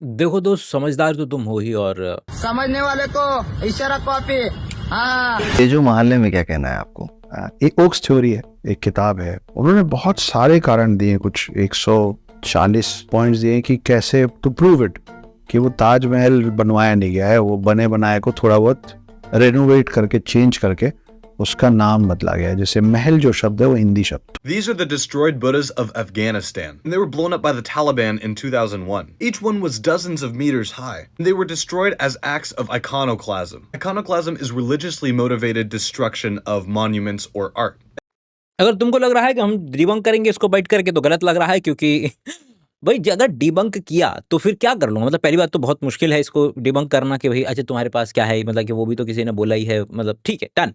देखो दोस्त, समझदार तो तुम हो ही, और समझने वाले को इशारा कॉपी। हाँ, ये जो मोहल्ले में क्या कहना है आपको? एक ओक्स थ्योरी है, एक किताब है, उन्होंने बहुत सारे कारण दिए, कुछ 140 पॉइंट्स दिए कि कैसे टू प्रूव इट कि वो ताजमहल बनवाया नहीं गया है, वो बने बनाए को थोड़ा बहुत रेनोवेट करके चेंज करके उसका नाम बदला गया है। जैसे महल जो शब्द है वो हिंदी शब्द। These are the destroyed Buddhas of Afghanistan, and they were blown up by the Taliban in 2001. Each one was dozens of meters high, and they were destroyed as acts of iconoclasm. Iconoclasm is religiously motivated destruction of monuments or art. अगर तुमको लग रहा है कि हम debunk करेंगे इसको बैठ करके, तो गलत लग रहा है, क्योंकि भाई अगर डिबंक किया तो फिर क्या कर लूँगा? मतलब पहली बात तो बहुत मुश्किल है इसको डिबंक करना कि भाई अच्छा तुम्हारे पास क्या है, मतलब कि वो भी तो किसी ने बोला ही है, मतलब ठीक है डन।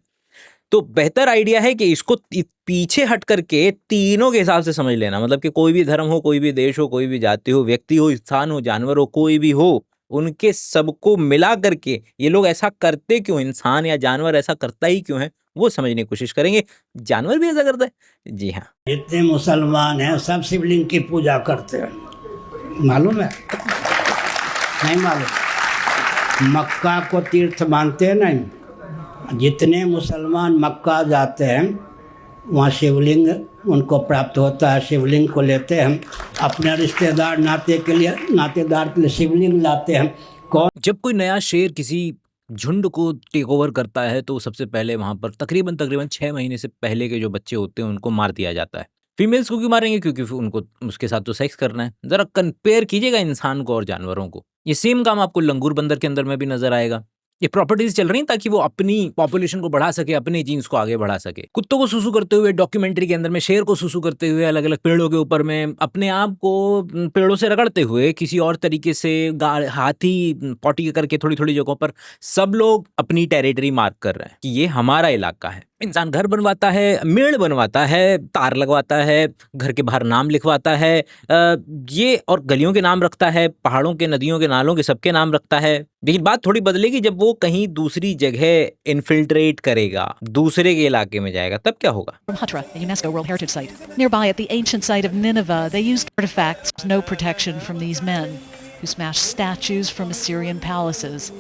तो बेहतर आइडिया है कि इसको पीछे हट करके तीनों के हिसाब से समझ लेना, मतलब कि कोई भी धर्म हो, कोई भी देश हो, कोई भी जाति हो, व्यक्ति हो, स्थान हो, जानवर हो, कोई भी हो, उनके सबको मिला करके ये लोग ऐसा करते क्यों, इंसान या जानवर ऐसा करता ही क्यों है, वो समझने की कोशिश करेंगे। जानवर भी ऐसा करता है, जी हाँ। जितने मुसलमान हैं सब शिवलिंग की पूजा करते हैं, मालूम है? नहीं मालूम? मक्का को तीर्थ मानते हैं नहीं? जितने मुसलमान मक्का जाते हैं वहाँ शिवलिंग उनको प्राप्त होता है, शिवलिंग को लेते हैं, अपने रिश्तेदार नातेदार के लिए शिवलिंग लाते हैं। कौन जब कोई नया शेर किसी झुंड को टेक ओवर करता है तो सबसे पहले वहां पर तकरीबन 6 महीने से पहले के जो बच्चे होते हैं उनको मार दिया जाता है। फीमेल्स को क्यों मारेंगे? क्योंकि फिर उनको उसके साथ तो सेक्स करना है। जरा कंपेयर कीजिएगा इंसान को और जानवरों को। ये सेम काम आपको लंगूर बंदर के अंदर में भी नजर आएगा। ये प्रॉपर्टीज चल रही हैं ताकि वो अपनी पॉपुलेशन को बढ़ा सके, अपने जीन्स को आगे बढ़ा सके। कुत्तों को सुसु करते हुए डॉक्यूमेंट्री के अंदर में, शेर को सुसु करते हुए अलग अलग पेड़ों के ऊपर में, अपने आप को पेड़ों से रगड़ते हुए, किसी और तरीके से हाथी पॉटी करके थोड़ी थोड़ी जगहों पर सब लोग अपनी टेरिटरी मार्क कर रहे हैं कि ये हमारा इलाका है। इंसान घर बनवाता है, मेड़ बनवाता है, तार लगवाता है, घर के बाहर नाम लिखवाता है, ये और गलियों के नाम रखता है, पहाड़ों के, नदियों के, नालों के, सबके नाम रखता है। लेकिन बात थोड़ी बदलेगी जब वो कहीं दूसरी जगह इन्फिल्ट्रेट करेगा, दूसरे के इलाके में जाएगा, तब क्या होगा? From Hatra, a UNESCO World Heritage Site. Nearby at the ancient site of Nineveh, they used artifacts, no protection from these men who smashed statues from Assyrian palaces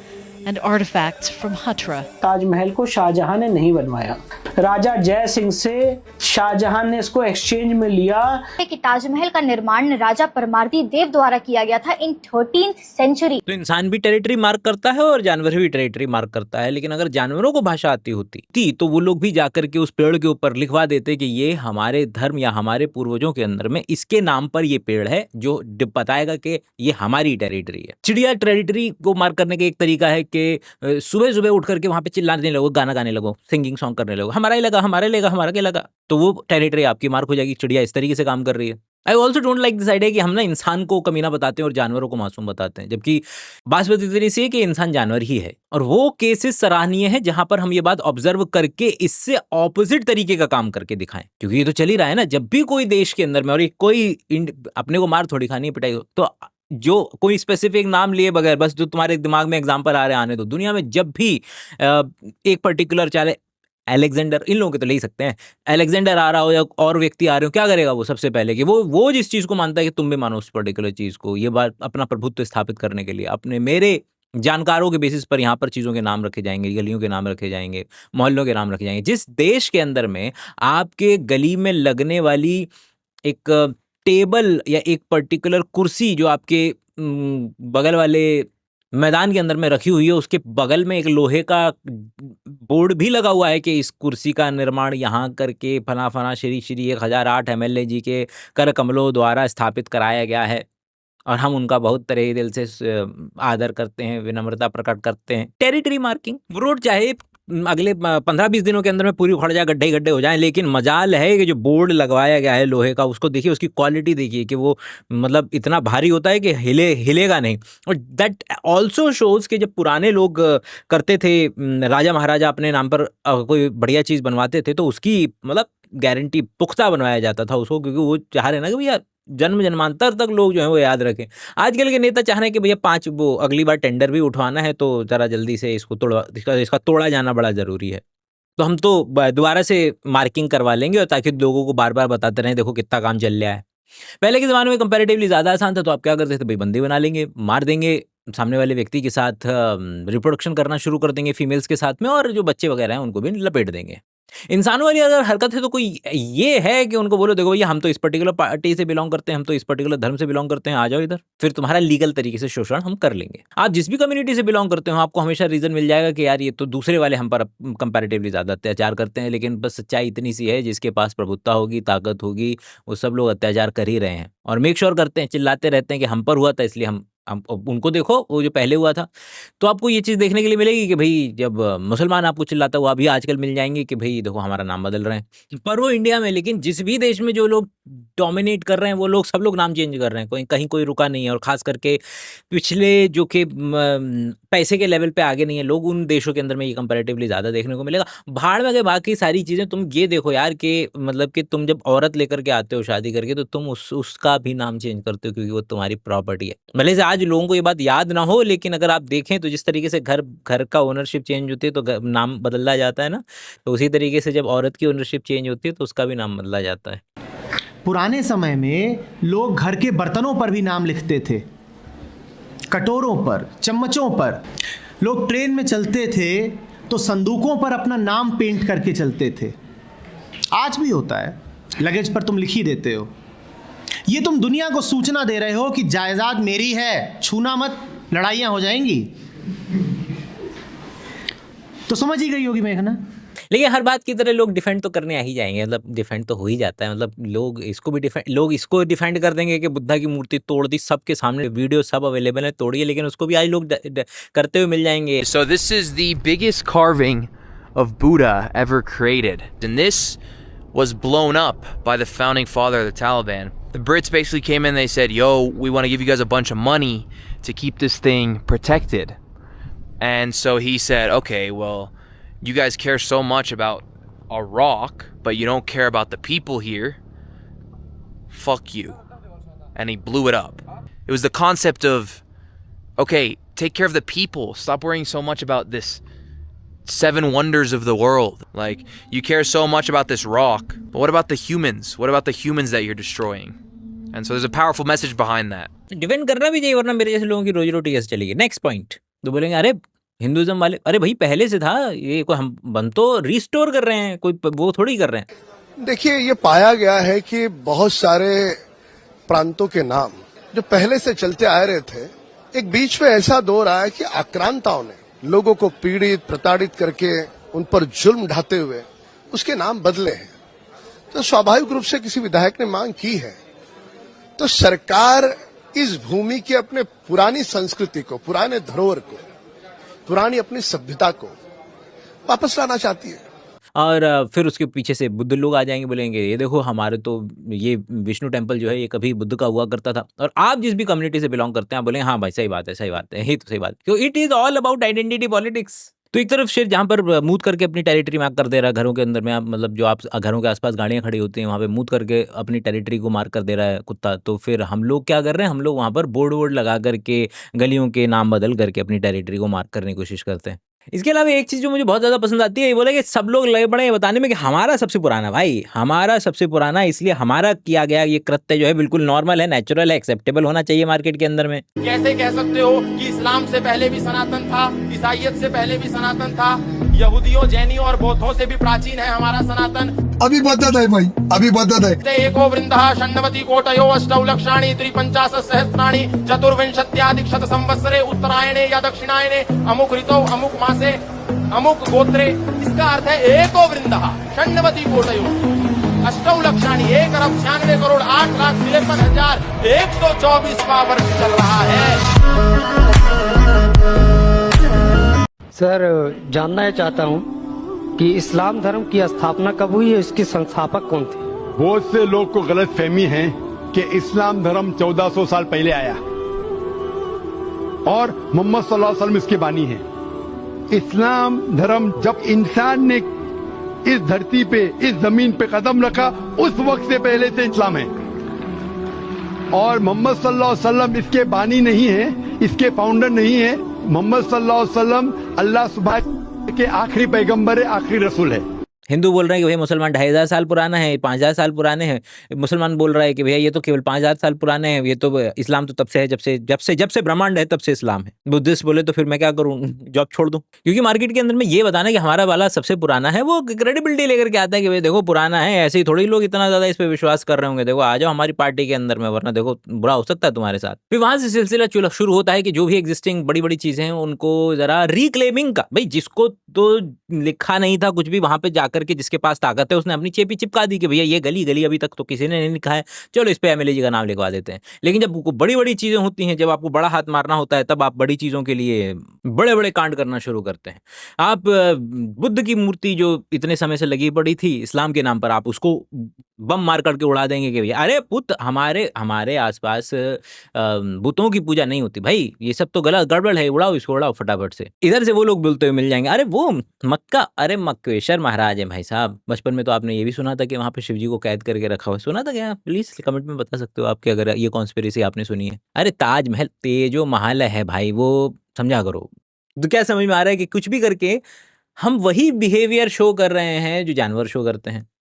and artifacts from Hatra. Taj Mahal को शाहजहां ने नहीं बनवाया, राजा जय सिंह से शाहजहां ने इसको exchange में लिया। कि ताजमहल का निर्माण राजा परमार्दी देव द्वारा किया गया था इन 13th सेंचुरी। तो इंसान भी टेरिटरी मार्क करता है और जानवर भी टेरिटरी मार्क करता है, लेकिन अगर जानवरों को भाषा आती होती तो वो लोग भी जाकर के उस पेड़ के ऊपर लिखवा देते कि ये हमारे धर्म या हमारे पूर्वजों के अंदर में इसके नाम पर ये पेड़ है, जो बताएगा कि ये हमारी टेरिटरी है। चिड़िया टेरिटरी को मार्क करने का एक तरीका है कि सुबह सुबह उठ करके वहां पे चिल्लाने लगो, गाना गाने लगो, सिंगिंग सॉन्ग करने लगो, हमारा ही लगा, हमारा लगा, हमारा क्या लगा, तो वो टेरिटरी आपकी मार्क हो जाएगी। चिड़िया इस तरीके से काम कर रही है। I also don't like this idea कि हम ना इंसान को कमीना बताते हैं और जानवरों को मासूम बताते हैं, जबकि बात इतनी सी है कि इंसान जानवर ही है। और वो केसेस सराहनीय है जहां पर हम ये बात ऑब्जर्व करके इससे ऑपोजिट तरीके का काम करके दिखाएं, क्योंकि ये तो चल ही रहा है ना। जब भी कोई देश के अंदर में, और कोई अपने को मार थोड़ी खानी है, पिटाई हो, तो जो कोई स्पेसिफिक नाम लिए बगैर, बस जो तुम्हारे दिमाग में एग्जाम्पल आ रहे आने दो। दुनिया में जब भी एक पर्टिकुलर, चाहे अलेक्जेंडर, इन लोगों के तो ले ही सकते हैं, अलेक्जेंडर आ रहा हो या और व्यक्ति आ रहे हो, क्या करेगा वो? सबसे पहले कि वो जिस चीज को मानता है कि तुम भी मानो उस पर्टिकुलर चीज को, ये बात अपना प्रभुत्व स्थापित करने के लिए अपने मेरे जानकारों के बेसिस पर यहाँ पर चीज़ों के नाम रखे जाएंगे, गलियों के नाम रखे जाएंगे, मोहल्लों के नाम रखे जाएंगे। जिस देश के अंदर में आपके गली में लगने वाली एक टेबल या एक पर्टिकुलर कुर्सी जो आपके बगल वाले मैदान के अंदर में रखी हुई है, उसके बगल में एक लोहे का बोर्ड भी लगा हुआ है कि इस कुर्सी का निर्माण यहाँ करके फला फला श्री 1008 MLA जी के कर कमलों द्वारा स्थापित कराया गया है, और हम उनका बहुत तहे दिल से आदर करते हैं, विनम्रता प्रकट करते हैं। टेरिटरी मार्किंग, रोड चाहे अगले 15-20 दिनों के अंदर में पूरी उखड़ जाए, गड्ढे गड्ढे हो जाए, लेकिन मजाल है कि जो बोर्ड लगवाया गया है लोहे का, उसको देखिए, उसकी क्वालिटी देखिए कि वो मतलब इतना भारी होता है कि हिलेगा नहीं। और दैट ऑल्सो शोज कि जब पुराने लोग करते थे, राजा महाराजा अपने नाम पर कोई बढ़िया चीज़ बनवाते थे, तो उसकी मतलब गारंटी पुख्ता बनवाया जाता था उसको, क्योंकि वो चाह रहे ना कि भैया जन्म जन्मांतर तक लोग जो है वो याद रखें। आजकल के नेता चाह रहे हैं कि भैया 5 वो अगली बार टेंडर भी उठवाना है तो जरा जल्दी से इसको इसका तोड़ा जाना बड़ा जरूरी है। तो हम तो दोबारा से मार्किंग करवा लेंगे, और ताकि लोगों को बार बार बताते रहें देखो कितना काम चल रहा है। पहले के ज़माने में कंपैरेटिवली ज़्यादा आसान था, तो आप क्या करते थे, भई बंदी बना लेंगे, मार देंगे, सामने वाले व्यक्ति के साथ रिप्रोडक्शन करना शुरू कर देंगे फीमेल्स के साथ में, और जो बच्चे वगैरह हैं उनको भी लपेट देंगे। इंसानों वाली अगर हरकत है तो कोई ये है कि उनको बोलो देखो भैया हम तो इस पर्टिकुलर पार्टी से बिलॉन्ग करते हैं, हम तो इस पर्टिकुलर धर्म से बिलॉन्ग करते हैं, आ जाओ इधर, फिर तुम्हारा लीगल तरीके से शोषण हम कर लेंगे। आप जिस भी कम्युनिटी से बिलॉन्ग करते हो आपको हमेशा रीजन मिल जाएगा कि यार ये तो दूसरे वाले हम पर कंपैरेटिवली ज़्यादा अत्याचार करते हैं, लेकिन बस सच्चाई इतनी सी है, जिसके पास प्रभुत्ता होगी, ताकत होगी, वो सब लोग अत्याचार कर ही रहे हैं और मेक श्योर करते हैं, चिल्लाते रहते हैं कि हम पर हुआ था इसलिए हम उनको देखो वो जो पहले हुआ था। तो आपको ये चीज़ देखने के लिए मिलेगी कि भाई जब मुसलमान आपको चिल्लाता हुआ भी आजकल मिल जाएंगे कि भाई देखो हमारा नाम बदल रहे हैं, पर वो इंडिया में, लेकिन जिस भी देश में जो लोग डोमिनेट कर रहे हैं वो लोग सब लोग नाम चेंज कर रहे हैं, कोई कहीं कोई रुका नहीं है, और खास करके पिछले जो कि पैसे के लेवल पे आगे नहीं है लोग, उन देशों के अंदर में ये कंपैरेटिवली ज़्यादा देखने को मिलेगा। भाड़ में गए बाकी सारी चीज़ें, तुम ये देखो यार कि मतलब कि तुम जब औरत लेकर के आते हो शादी करके, तो तुम उसका भी नाम चेंज करते हो क्योंकि वो तुम्हारी प्रॉपर्टी है। भले से आज लोगों को ये बात याद ना हो, लेकिन अगर आप देखें तो जिस तरीके से घर का ओनरशिप चेंज होती है तो नाम बदला जाता है ना, तो उसी तरीके से जब औरत की ओनरशिप चेंज होती है तो उसका भी नाम बदला जाता है। पुराने समय में लोग घर के बर्तनों पर भी नाम लिखते थे, कटोरों पर, चम्मचों पर। लोग ट्रेन में चलते थे तो संदूकों पर अपना नाम पेंट करके चलते थे। आज भी होता है, लगेज पर तुम लिख ही देते हो। ये तुम दुनिया को सूचना दे रहे हो कि जायदाद मेरी है, छूना मत, लड़ाइयाँ हो जाएंगी। तो समझ ही गई होगी मेघना। लेकिन हर बात की तरह लोग डिफेंड तो करने आ ही जाएंगे, मतलब डिफेंड तो हो ही जाता है, मतलब लोग इसको डिफेंड कर देंगे कि बुद्धा की मूर्ति तोड़ दी, सबके सामने वीडियो सब अवेलेबल है, तोड़िए, लेकिन उसको भी आज लोग करते हुए मिल जाएंगे। So this is the biggest carving of Buddha ever created, and this was blown up by the founding father of the Taliban. The Brits basically came in, they said, yo, we want to give you guys a bunch of money to keep this thing protected. And so he said, okay, well, you guys care so much about a rock, but you don't care about the people here. Fuck you. And he blew it up. It was the concept of, okay, take care of the people. Stop worrying so much about this 7 wonders of the world. Like, you care so much about this rock, but what about the humans? What about the humans that you're destroying? And so there's a powerful message behind that. Defend करना भी चाहिए, वरना मेरे जैसे लोगों की रोजी रोटी कैसे चलेगी। नेक्स्ट पॉइंट, तो बोलेंगे अरे हिंदुइज्म वाले, अरे भाई पहले से था ये, कोई हम बन तो रिस्टोर कर रहे हैं, कोई वो थोड़ी कर रहे हैं। देखिए, ये पाया गया है कि बहुत सारे प्रांतों के नाम जो पहले से चलते आ रहे थे, एक बीच में ऐसा दौर आया कि आक्रांताओं ने लोगों को पीड़ित प्रताड़ित करके उन पर जुल्म ढाते हुए उसके नाम बदले हैं। तो स्वाभाविक रूप से किसी विधायक ने मांग की है, तो सरकार इस भूमि की अपने पुरानी संस्कृति को, पुराने धरोहर को, पुरानी अपनी सभ्यता को वापस लाना चाहती है। और फिर उसके पीछे से बुद्ध लोग आ जाएंगे, बोलेंगे ये देखो हमारे तो ये विष्णु टेम्पल जो है ये कभी बुद्ध का हुआ करता था। और आप जिस भी कम्युनिटी से बिलोंग करते हैं आप बोलेंगे हाँ भाई सही बात है, सही बात है, ये तो सही बात है, क्योंकि it is all about identity politics. तो एक तरफ शेर जहाँ पर मूत करके अपनी टेरिटरी मार्क कर दे रहा है घरों के अंदर में, आप मतलब जो आप घरों के आसपास गाड़ियाँ खड़ी होती हैं वहाँ पे मूत करके अपनी टेरिटरी को मार्क कर दे रहा है कुत्ता, तो फिर हम लोग क्या कर रहे हैं, हम लोग वहाँ पर बोर्ड वोर्ड लगा करके गलियों के नाम बदल करके अपनी टेरिटरी को मार्क करने की कोशिश करते हैं। इसके अलावा एक चीज़ जो मुझे बहुत ज़्यादा पसंद आती है, ये बोले कि सब लोग लगे पड़े हैं बताने में कि हमारा सबसे पुराना, भाई हमारा सबसे पुराना, इसलिए हमारा किया गया ये कृत्य जो है बिल्कुल नॉर्मल है, नेचुरल है, एक्सेप्टेबल होना चाहिए मार्केट के अंदर में। कैसे कह सकते हो कि इस्लाम से पहले भी सनातन था, ईसाइयत से पहले भी सनातन था, यहूदियों, जैनियों और बौद्धों से भी प्राचीन है हमारा सनातन। अभी बदत है भाई, अभी बदत है। एको वृंदः षण्णवति कोटयो अष्टौ लक्षाणि त्रिपंचाशत् सहस्राणि चतुर्विंशत्याधिक शत संवत्सरे उत्तरायणे या दक्षिणायने अमुक ऋतौ अमुक मासे अमुक गोत्रे। इसका अर्थ है एको वृंदः षण्णवति कोटयो अष्टौ लक्षाणि 1,96,53,124वां वर्ष चल रहा है। सर, जानना चाहता हूँ कि इस्लाम धर्म की स्थापना कब हुई है, इसके संस्थापक कौन थे? बहुत से लोग को गलत फहमी है कि इस्लाम धर्म 1400 साल पहले आया और मोहम्मद सल्लल्लाहु अलैहि वसल्लम इसके बानी हैं। इस्लाम धर्म जब इंसान ने इस धरती पे, इस जमीन पे कदम रखा, उस वक्त से पहले से इस्लाम है। और मोहम्मद सल्लल्लाहु अलैहि वसल्लम इसके बानी नहीं है, इसके फाउंडर नहीं है। मोहम्मद सल्लल्लाहु अलैहि वसल्लम अल्लाह सुबह के आखिरी पैगंबर है, आखिरी रसूल है। हिंदू बोल रहे हैं कि भैया मुसलमान 2500 साल पुराना है, 5000 साल पुराने हैं। मुसलमान बोल रहा है कि भैया ये तो केवल 5000 साल पुराने हैं, ये तो इस्लाम तो तब से है जब से ब्रह्मांड है तब से इस्लाम है। बुद्धिस्ट बोले तो फिर मैं क्या करूं, जॉब छोड़ दूं? क्योंकि मार्केट के अंदर में ये बताना कि हमारा वाला सबसे पुराना है, वो क्रेडिबिलिटी लेकर के आता है कि भाई देखो पुराना है, ऐसे ही थोड़ी लोग इतना ज्यादा इस पे विश्वास कर रहे होंगे, देखो आ जाओ हमारी पार्टी के अंदर में, वरना देखो बुरा हो सकता है तुम्हारे साथ। फिर वहां से सिलसिला शुरू होता है कि जो भी एग्जिस्टिंग बड़ी बड़ी चीजें हैं उनको जरा रिक्लेमिंग का, भाई जिसको तो लिखा नहीं था कुछ भी, वहां पे जाकर के जिसके पास ताकत है उसने अपनी चेपी चिपका दी कि भैया ये गली गली अभी तक तो किसी ने नहीं लिखा है, चलो इस पे एमएलए जी का नाम लिखवा देते हैं। लेकिन जब बड़ी बड़ी चीजें होती हैं, जब आपको बड़ा हाथ मारना होता है, तब आप बड़ी चीजों के लिए बड़े बड़े कांड करना शुरू करते हैं। आप बुद्ध की मूर्ति जो इतने समय से लगी पड़ी थी इस्लाम के नाम पर, आप उसको बम मार करके उड़ा देंगे कि भैया अरे पुत हमारे आसपास बुतों की पूजा नहीं होती भाई, ये सब तो गलत गड़बड़ है, उड़ाओ इसको, उड़ाओ फटाफट से। इधर से वो लोग बोलते हुए मिल जाएंगे, अरे वो मक्का, अरे मक्केश्वर महाराज है भाई साहब। बचपन में तो आपने ये भी सुना था कि वहां पे शिव जी को कैद करके रखा हुआ है, सुना था क्या? प्लीज कमेंट में बता सकते हो आपके, अगर ये कॉन्स्पिरेसी आपने सुनी है। अरे ताजमहल तेजो महल है भाई, वो समझा करो। तो क्या समझ में आ रहा है कि कुछ भी करके हम वही बिहेवियर शो कर रहे हैं जो जानवर शो करते हैं।